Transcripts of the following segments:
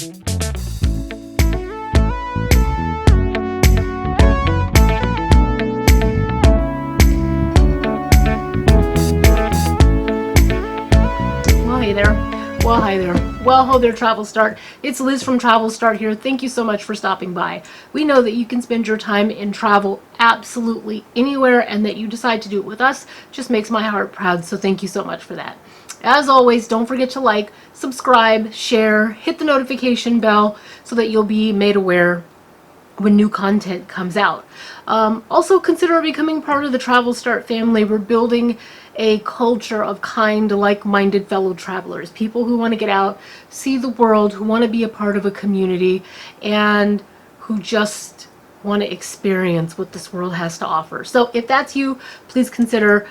Hey there. Well, hi there. Well, ho there, Travel Start. It's Liz from Travel Start here. Thank you so much for stopping by. We know that you can spend your time in travel absolutely anywhere, and that you decide to do it with us just makes my heart proud, so thank you so much for that. As always, don't forget to like, subscribe, share, hit the notification bell so that you'll be made aware when new content comes out. Also consider becoming part of the Travel Start family. We're building a culture of kind, like-minded fellow travelers, people who want to get out, see the world, who want to be a part of a community, and who just want to experience what this world has to offer. So if that's you, please consider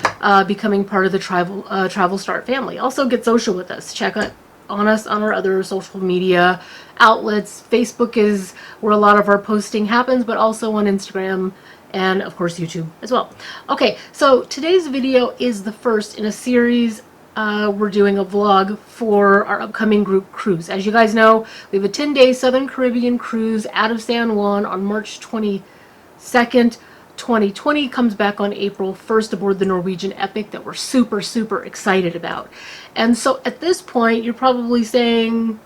becoming part of the Travel Start family. Also get social with us. Check on us on our other social media outlets. Facebook is where a lot of our posting happens, but also on Instagram and of course YouTube as well. Okay, so today's video is the first in a series. We're doing a vlog for our upcoming group cruise. As you guys know, we have a 10-day Southern Caribbean cruise out of San Juan on March 22nd, 2020. Comes back on April 1st aboard the Norwegian Epic that we're super, super excited about. And so at this point, you're probably saying,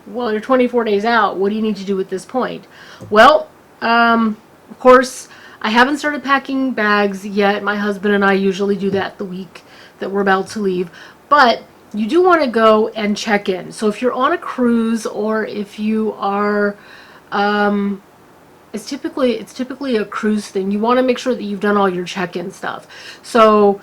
well, you're 24 days out. What do you need to do at this point? Well, of course, I haven't started packing bags yet. My husband and I usually do that the week that we're about to leave. But you do want to go and check in. So if you're on a cruise, or if you are, it's typically a cruise thing. You want to make sure that you've done all your check-in stuff. So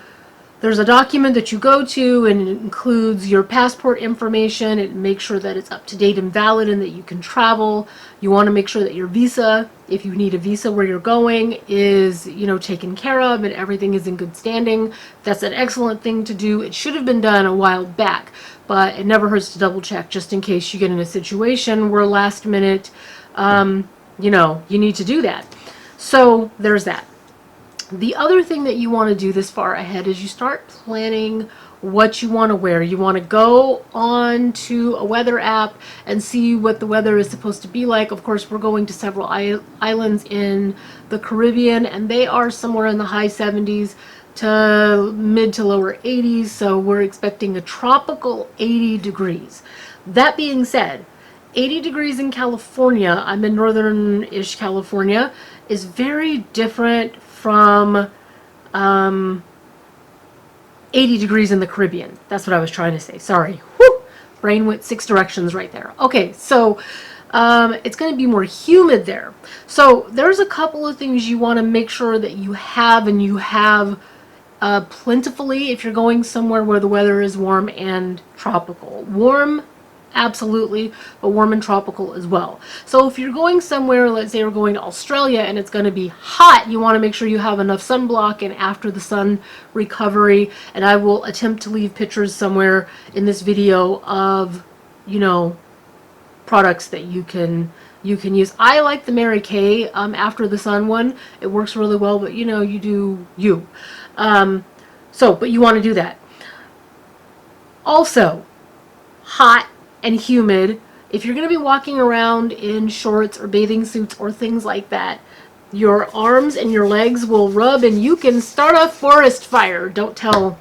there's a document that you go to, and it includes your passport information. It makes sure that it's up to date and valid and that you can travel. You want to make sure that your visa, if you need a visa where you're going, is, you know, taken care of and everything is in good standing. That's an excellent thing to do. It should have been done a while back, but it never hurts to double check just in case you get in a situation where last minute, you know, you need to do that. So there's that. The other thing that you want to do this far ahead is you start planning what you want to wear. You want to go on to a weather app and see what the weather is supposed to be like. Of course, we're going to several islands in the Caribbean, and they are somewhere in the high 70s to mid to lower 80s, so we're expecting a tropical 80 degrees. That being said, 80 degrees in California, I'm in northern-ish California, is very different from 80 degrees in the Caribbean. That's what I was trying to say. Sorry. Whew! Brain went 6 directions right there. Okay, so it's going to be more humid there. So there's a couple of things you want to make sure that you have, and you have plentifully if you're going somewhere where the weather is warm and tropical. Warm, absolutely, but warm and tropical as well. So if you're going somewhere, let's say we're going to Australia and it's going to be hot, you want to make sure you have enough sunblock and after the sun recovery. And I will attempt to leave pictures somewhere in this video of, you know, products that you can use. I like the Mary Kay after the sun one. It works really well, but you know, you do you. But you want to do that. Also, hot and humid. If you're going to be walking around in shorts or bathing suits or things like that, your arms and your legs will rub and you can start a forest fire. Don't tell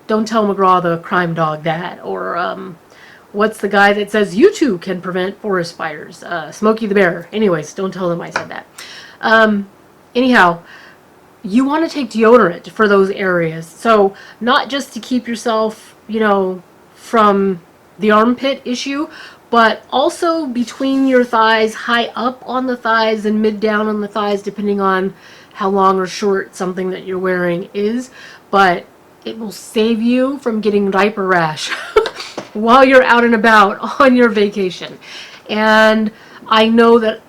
McGraw the crime dog that. Or what's the guy that says you too can prevent forest fires? Smokey the Bear. Anyways, don't tell them I said that. Anyhow, you want to take deodorant for those areas. So not just to keep yourself, you know, from the armpit issue, but also between your thighs, high up on the thighs and mid down on the thighs, depending on how long or short something that you're wearing is. But it will save you from getting diaper rash while you're out and about on your vacation. And I know that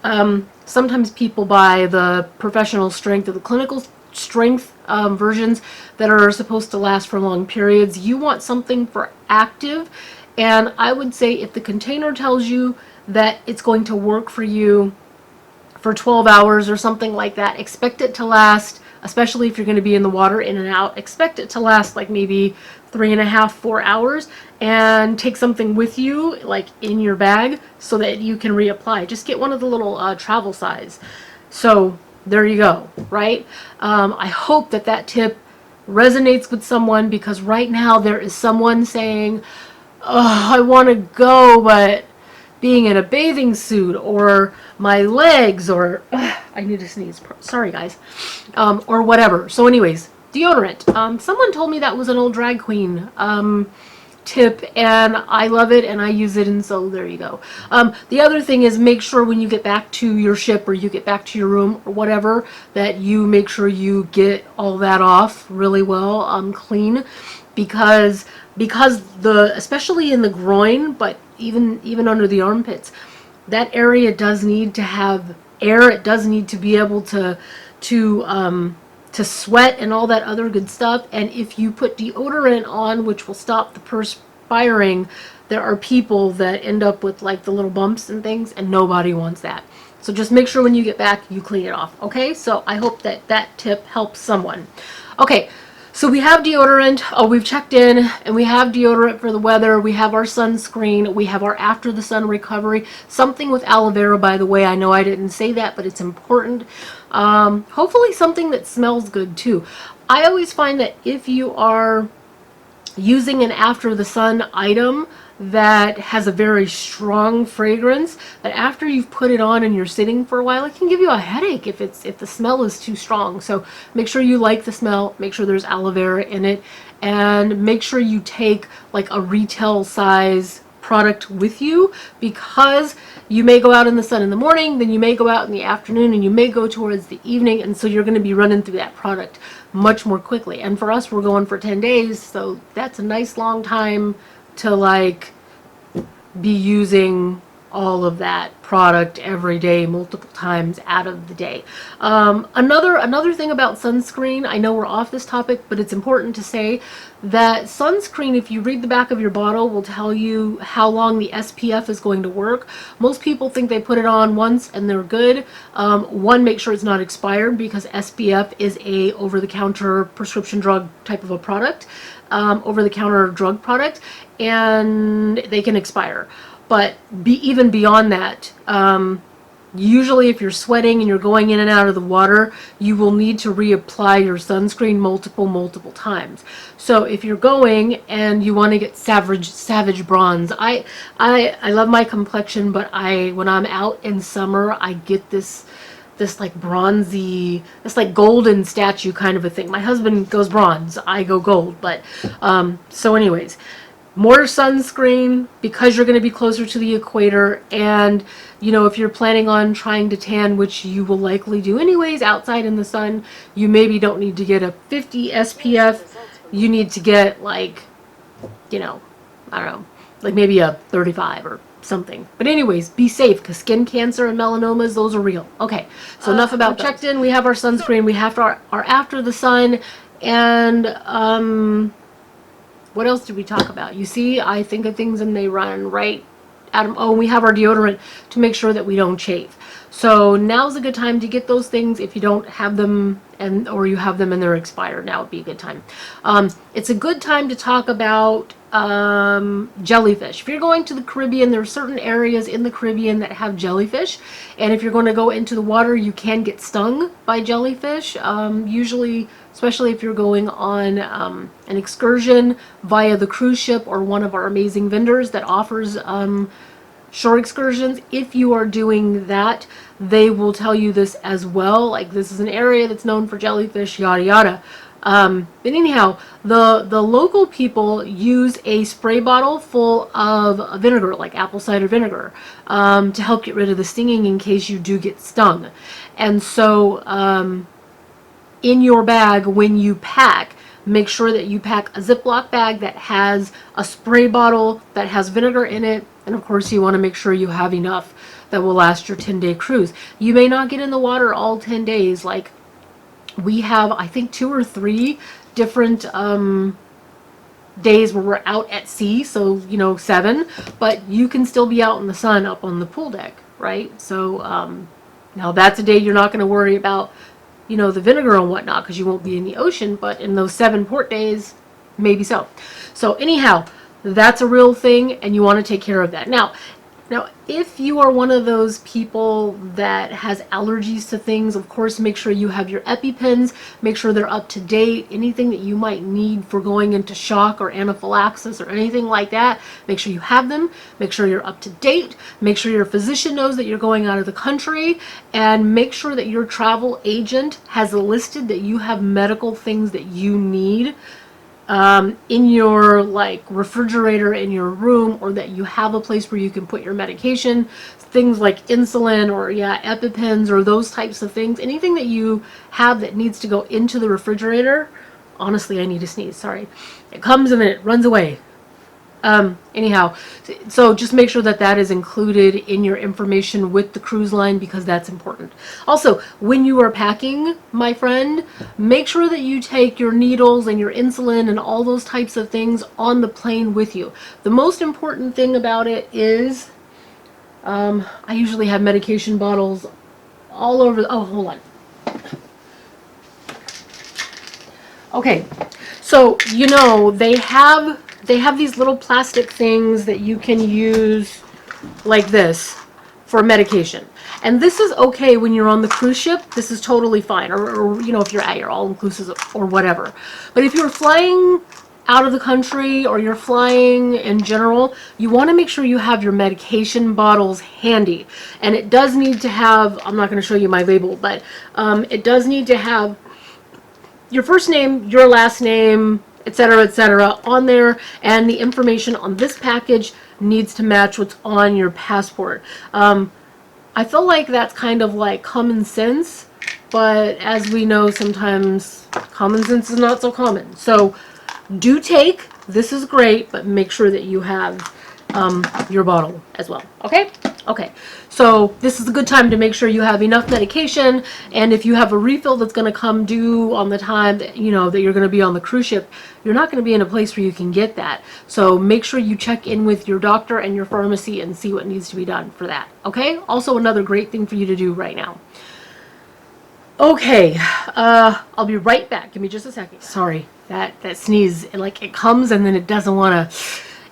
sometimes people buy the professional strength or the clinical strength versions that are supposed to last for long periods. You want something for active. And I would say if the container tells you that it's going to work for you for 12 hours or something like that, expect it to last especially if you're going to be in the water in and out. Expect it to last like maybe 3.5, 4 hours, and take something with you like in your bag so that you can reapply. Just get one of the little travel size. So there you go, right? I hope that that tip resonates with someone, because right now there is someone saying, oh, I want to go, but being in a bathing suit, or my legs, or I need to sneeze. Sorry, guys. Or whatever. So anyways, deodorant. Someone told me that was an old drag queen tip, and I love it, and I use it, and so there you go. The other thing is, make sure when you get back to your ship, or you get back to your room, or whatever, that you make sure you get all that off really well, clean, because especially in the groin, but even under the armpits, that area does need to have air. It does need to be able to sweat and all that other good stuff. And if you put deodorant on, which will stop the perspiring, there are people that end up with like the little bumps and things, and nobody wants that. So just make sure when you get back you clean it off. Okay, so I hope that that tip helps someone. Okay, so we have deodorant. Oh, we've checked in, and we have deodorant for the weather. We have our sunscreen. We have our after the sun recovery. Something with aloe vera, by the way. I know I didn't say that, but it's important. Hopefully something that smells good too. I always find that if you are using an after the sun item that has a very strong fragrance, that after you've put it on and you're sitting for a while, it can give you a headache if the smell is too strong. So make sure you like the smell, make sure there's aloe vera in it, and make sure you take like a retail size product with you, because you may go out in the sun in the morning, then you may go out in the afternoon, and you may go towards the evening, and so you're going to be running through that product much more quickly. And for us, we're going for 10 days, so that's a nice long time to like be using all of that product every day, multiple times out of the day. Another thing about sunscreen, I know we're off this topic, but it's important to say that sunscreen, if you read the back of your bottle, will tell you how long the SPF is going to work. Most people think they put it on once and they're good. One, make sure it's not expired, because SPF is a over-the-counter prescription drug type of a product, over-the-counter drug product, and they can expire. But even beyond that, usually if you're sweating and you're going in and out of the water, you will need to reapply your sunscreen multiple times. So if you're going and you want to get savage bronze, I love my complexion, but when I'm out in summer, I get this like bronzy, this like golden statue kind of a thing. My husband goes bronze, I go gold, but so anyways, more sunscreen, because you're going to be closer to the equator. And you know, if you're planning on trying to tan, which you will likely do anyways outside in the sun, you maybe don't need to get a 50 SPF. You need to get like, you know, I don't know, like maybe a 35 or something. But anyways, be safe, because skin cancer and melanomas, those are real. Okay, so enough about those. Checked in. We have our sunscreen. We have our after the sun, and what else did we talk about? You see, I think of things and they run right at them. Oh, we have our deodorant to make sure that we don't chafe. So now's a good time to get those things. If you don't have them, or you have them and they're expired, now would be a good time. It's a good time to talk about jellyfish. If you're going to the Caribbean, there are certain areas in the Caribbean that have jellyfish, and if you're going to go into the water, you can get stung by jellyfish. Usually, especially if you're going on an excursion via the cruise ship or one of our amazing vendors that offers shore excursions. If you are doing that, they will tell you this as well, like this is an area that's known for jellyfish, yada yada. But anyhow, the local people use a spray bottle full of vinegar, like apple cider vinegar, to help get rid of the stinging in case you do get stung. And so in your bag, when you pack, make sure that you pack a Ziploc bag that has a spray bottle that has vinegar in it. And of course, you want to make sure you have enough that will last your 10-day cruise. You may not get in the water all 10 days. Like we have, I think, 2 or 3 different days where we're out at sea. So, you know, 7, but you can still be out in the sun up on the pool deck, right? So now that's a day you're not going to worry about, you know, the vinegar and whatnot, because you won't be in the ocean, but in those 7 port days, maybe so. So anyhow, that's a real thing, and you want to take care of that. Now, if you are one of those people that has allergies to things, of course, make sure you have your EpiPens, make sure they're up to date. Anything that you might need for going into shock or anaphylaxis or anything like that, make sure you have them, make sure you're up to date, make sure your physician knows that you're going out of the country, and make sure that your travel agent has listed that you have medical things that you need in your like refrigerator in your room, or that you have a place where you can put your medication, things like insulin or EpiPens or those types of things. Anything that you have that needs to go into the refrigerator. Honestly, I need to sneeze, sorry. It comes and then it runs away. Anyhow, so just make sure that that is included in your information with the cruise line, because that's important. Also, when you are packing, my friend, make sure that you take your needles and your insulin and all those types of things on the plane with you. The most important thing about it is, I usually have medication bottles all over. Oh, hold on. Okay, so you know they have these little plastic things that you can use like this for medication. And this is okay when you're on the cruise ship. This is totally fine. Or you know, if you're at your all-inclusive or whatever. But if you're flying out of the country or you're flying in general, you want to make sure you have your medication bottles handy. And it does need to have, I'm not going to show you my label, but it does need to have your first name, your last name, etc., on there, and the information on this package needs to match what's on your passport. I feel like that's kind of like common sense, but as we know, sometimes common sense is not so common. So do take, this is great, but make sure that you have your bottle as well. Okay, so this is a good time to make sure you have enough medication, and if you have a refill that's going to come due on the time that you know that you're going to be on the cruise ship, you're not going to be in a place where you can get that. So make sure you check in with your doctor and your pharmacy and see what needs to be done for that. Okay, also another great thing for you to do right now. Okay, I'll be right back. Give me just a second. Sorry, that sneeze, like it comes and then it doesn't want to.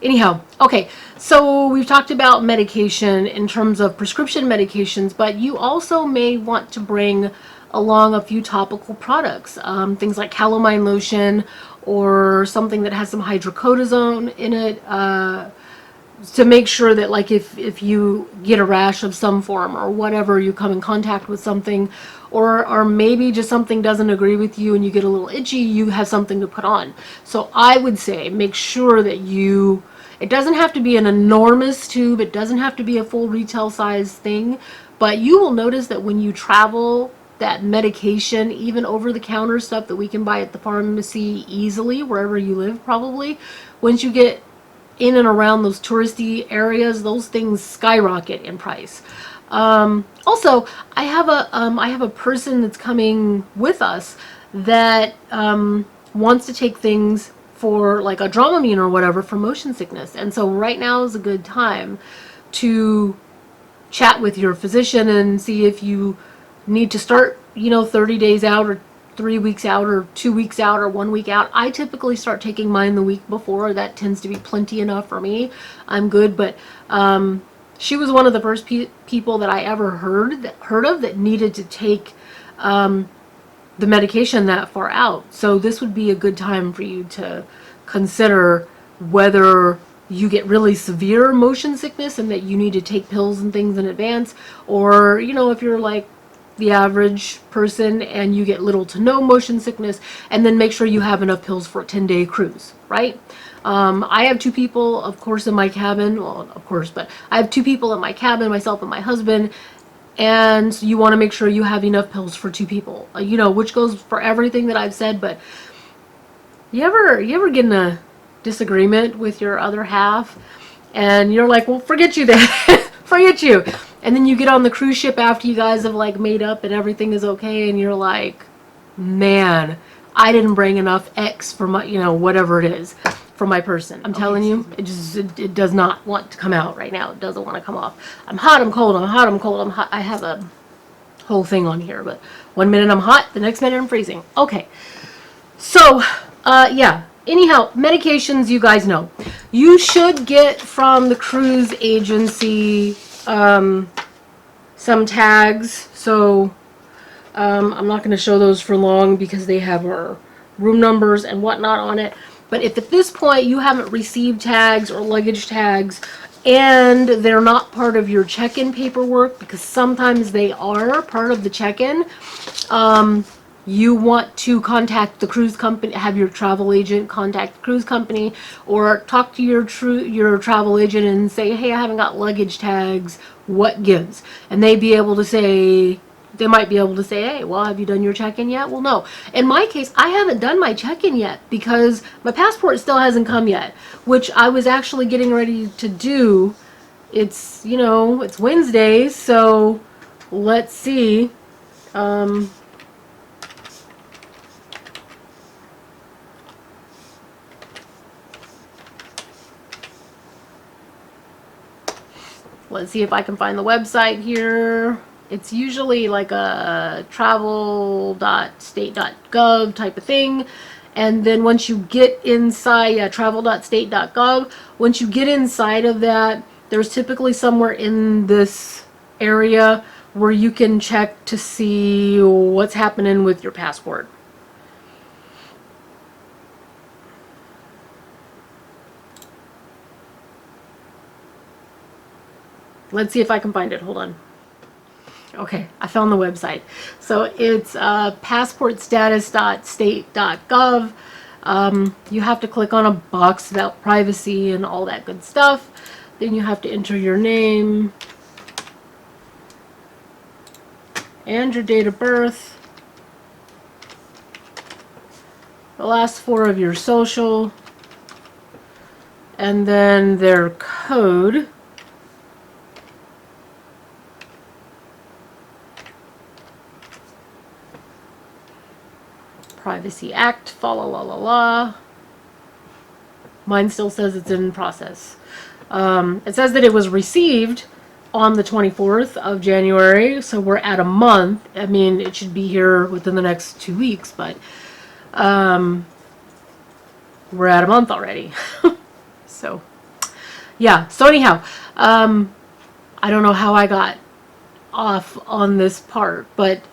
Anyhow, okay, so we've talked about medication in terms of prescription medications, but you also may want to bring along a few topical products, things like calamine lotion or something that has some hydrocortisone in it, to make sure that like if you get a rash of some form or whatever, you come in contact with something, or maybe just something doesn't agree with you and you get a little itchy, you have something to put on. So I would say make sure that it doesn't have to be an enormous tube, it doesn't have to be a full retail size thing, but you will notice that when you travel, that medication, even over the counter stuff that we can buy at the pharmacy easily, wherever you live probably, once you get in and around those touristy areas, those things skyrocket in price. Also, I have a person that's coming with us that wants to take things for like a Dramamine or whatever for motion sickness, and so right now is a good time to chat with your physician and see if you need to start, you know, 30 days out or 3 weeks out or 2 weeks out or 1 week out. I typically start taking mine the week before. That tends to be plenty enough for me. I'm good, but she was one of the first people that I ever heard of that needed to take the medication that far out. So this would be a good time for you to consider whether you get really severe motion sickness and that you need to take pills and things in advance, or you know, if you're like the average person and you get little to no motion sickness, and then make sure you have enough pills for a 10-day cruise, right? I have 2 people, of course, in my cabin. Well, of course, but I have 2 people in my cabin, myself and my husband, and you want to make sure you have enough pills for 2 people. You know, which goes for everything that I've said, but you ever get in a disagreement with your other half and you're like, well, forget you then. Forget you. And then you get on the cruise ship after you guys have like made up and everything is okay, and you're like, man, I didn't bring enough X for my, you know, whatever it is, for my person. I'm telling you, it does not want to come out right now. It doesn't want to come off. I'm hot, I'm cold, I'm hot, I'm cold, I'm hot. I have a whole thing on here, but 1 minute I'm hot, the next minute I'm freezing. Okay, so yeah, anyhow, medications, you guys know. You should get from the cruise agency some tags. So I'm not going to show those for long because they have our room numbers and whatnot on it. But if at this point you haven't received tags or luggage tags and they're not part of your check-in paperwork, because sometimes they are part of the check-in, you want to contact the cruise company, have your travel agent contact the cruise company, or talk to your travel agent and say, hey, I haven't got luggage tags, what gives? And they might be able to say, hey, well, have you done your check-in yet? Well, no. In my case, I haven't done my check-in yet because my passport still hasn't come yet, which I was actually getting ready to do. It's, you know, it's Wednesday, so let's see. Let's see if I can find the website here. It's usually like a travel.state.gov type of thing. And then once you get inside, yeah, travel.state.gov, once you get inside of that, there's typically somewhere in this area where you can check to see what's happening with your passport. Let's see if I can find it. Hold on. Okay, I found the website. So it's passportstatus.state.gov. You have to click on a box about privacy and all that good stuff. Then you have to enter your name and your date of birth, the last four of your social, and then their code. Privacy Act, fa la la la la. Mine still says it's in process. It says that it was received on the 24th of January, so we're at a month. I mean, it should be here within the next 2 weeks, but we're at a month already. So, yeah. So anyhow, I don't know how I got off on this part, but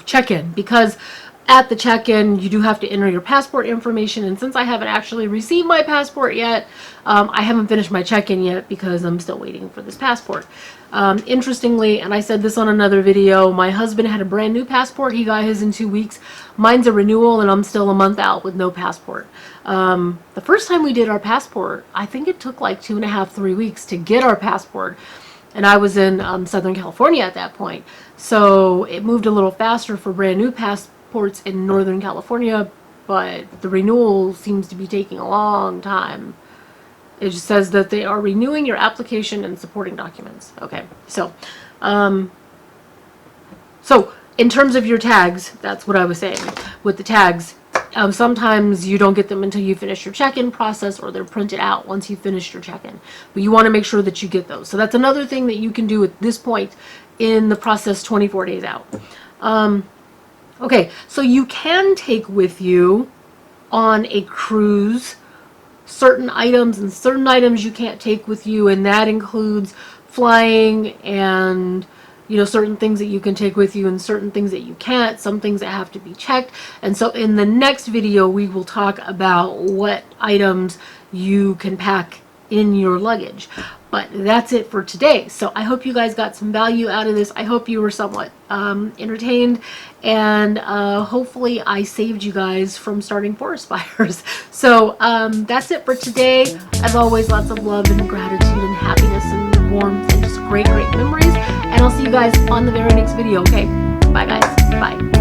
check-in, because at the check-in, you do have to enter your passport information, and since I haven't actually received my passport yet, I haven't finished my check-in yet because I'm still waiting for this passport. Interestingly, and I said this on another video, my husband had a brand new passport. He got his in 2 weeks. Mine's a renewal, and I'm still a month out with no passport. The first time we did our passport, I think it took like 2.5, 3 weeks to get our passport, and I was in Southern California at that point, so it moved a little faster for brand new passports in Northern California, but the renewal seems to be taking a long time. It just says that they are renewing your application and supporting documents. Okay, so in terms of your tags, that's what I was saying. With the tags, sometimes you don't get them until you finish your check-in process, or they're printed out once you finish your check-in. But you want to make sure that you get those. So that's another thing that you can do at this point in the process 24 days out. Okay, so you can take with you on a cruise certain items, and certain items you can't take with you, and that includes flying and, you know, certain things that you can take with you and certain things that you can't, some things that have to be checked. And so in the next video, we will talk about what items you can pack in your luggage. But that's it for today. So I hope you guys got some value out of this. I hope you were somewhat entertained, and hopefully I saved you guys from starting forest fires. So that's it for today. As always, lots of love and gratitude and happiness and warmth and just great, great memories. And I'll see you guys on the very next video. Okay, bye guys. Bye.